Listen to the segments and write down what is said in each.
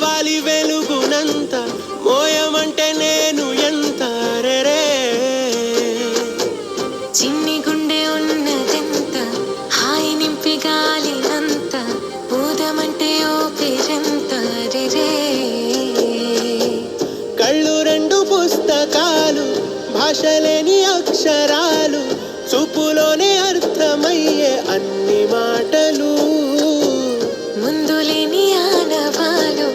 వాలి వెలుగునంత మోయమంటే నేను ఎంత రే చిన్ని గుండె ఉన్నదెంత హాయి నింపి గాలినంత ఊదమంటే ఓపిరెంత రే కళ్ళు రెండు పుస్తకాలు భాషలేని అక్షరాలు చూపులోనే అర్థమయ్యే అన్ని మాటలు ముందు లేని ఆనవాలు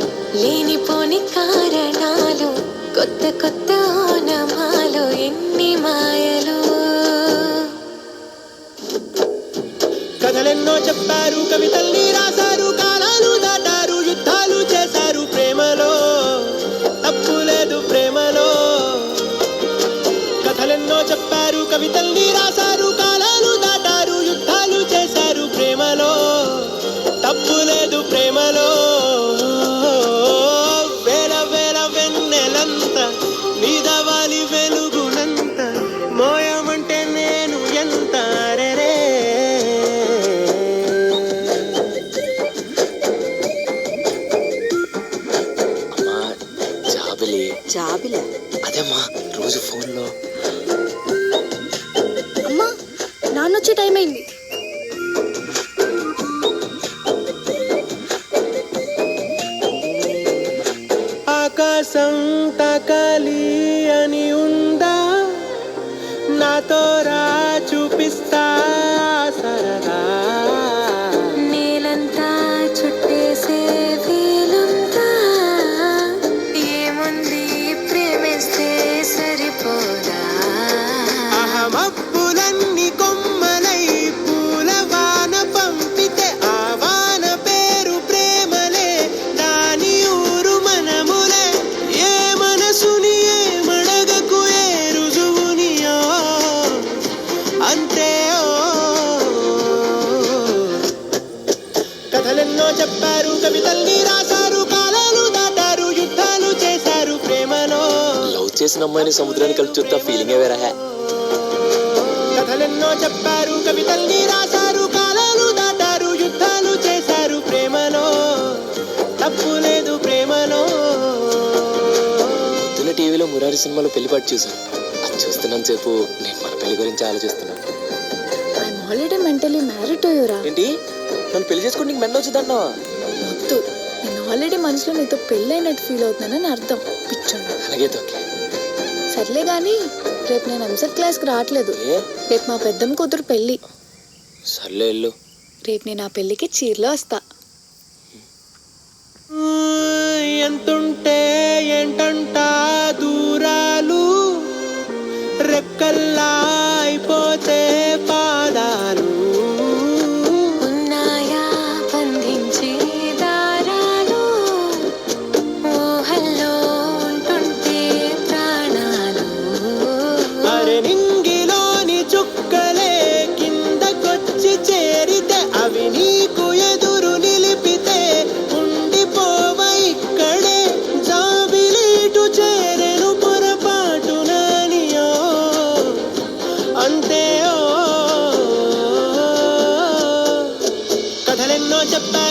లేనిపోని కారణాలు కొత్త కొత్త ఓనమాలు ఎన్ని మాయలు కథలెన్నో చెప్పారు కవితల్ని రాశారు కాలాలు దాటారు యుద్ధాలు చేశారు ప్రేమలో తప్పు లేదు ప్రేమలో కథలెన్నో చెప్పారు కవితల్ని రాశారు కాలాలు దాటారు యుద్ధాలు చేశారు ప్రేమలో తప్పు లేదు ప్రేమలో వేల వేల వెన్నెలంత మీద వాలి వెలుగునంత మోయమంటే నేను ఎంత రే అమ్మా జాబిలి అదేమ్మా రోజు ఫోన్లో అమ్మా నాన్నొచ్చే టైం అయింది. ఆకాశం తాకాలి అని ఉందా నాతో రా చూపిస్తా సరదా నేలంతా చుట్టేసే వీలుందా ఏముంది ప్రేమిస్తే సరిపోదా అహమప్పులన్నీ కొమ్మలై పూల వాన పంపితే ఆ వాన పేరు ప్రేమలే దాని ఊరు మనములే ఏ మనసుని ఏ మడగకు ఏ రుజువునియో అంతే కథలెన్నో చెప్పారు కవితల్ని రాశారు కాలాలు దాటారు యుద్ధాలు చేశారు ప్రేమలో లవ్ చేసిన అమ్మాయిని సముద్రాన్ని కలిపి చూస్తా ఫీలింగే వేరే కథలెన్నో చెప్పారు కవితల్ని రాశారు కాలాలు దాటారు యుద్ధాలు చేశారు ప్రేమలో తప్పు లేదు ప్రేమలో పొద్దున్న టీవీలో మురారి సినిమాలో పెళ్లిపాటు చూసాను అది చూస్తున్నంత సేపు నేను మన పెళ్లి గురించి ఆలోచిస్తున్నాను. I'm already mentally married to you రా. ఏంటి నన్ను పెళ్లి చేసుకుని నీకు మెండ వచ్చిందన్నావా? వద్దు, నేను ఆల్రెడీ మనసులో నీతో పెళ్ళైనట్టు ఫీల్ అవుతున్నానని అర్థం. పిచ్చోడా. అలాగే ఓకే సర్లే కానీ రేపు నేను ఎంసెట్ క్లాస్కి రావట్లేదు. రేపు మా పెద్దమ్మ కూతురు పెళ్ళి. సర్లే వెళ్ళు. రేపు నేను ఆ పెళ్ళికి చీరలో వస్తా. ఎంతుంటే ఏంటంట దూరాలు రెక్కల్లా అయిపోతే పాదాలు ఉన్నాయా బంధించే దారాలు ఊహల్లో ఉంటుంటే ప్రాణాలు అరే నింగిలోని చుక్కలే కిందకొచ్చి చేరితే అవి నీకు ఎదురు నిలిపితే ఉండిపోవ ఇక్కడే జాబిలీటు చేరెను పొరపాటు నానియో అంతే కథలెన్నో చెప్పా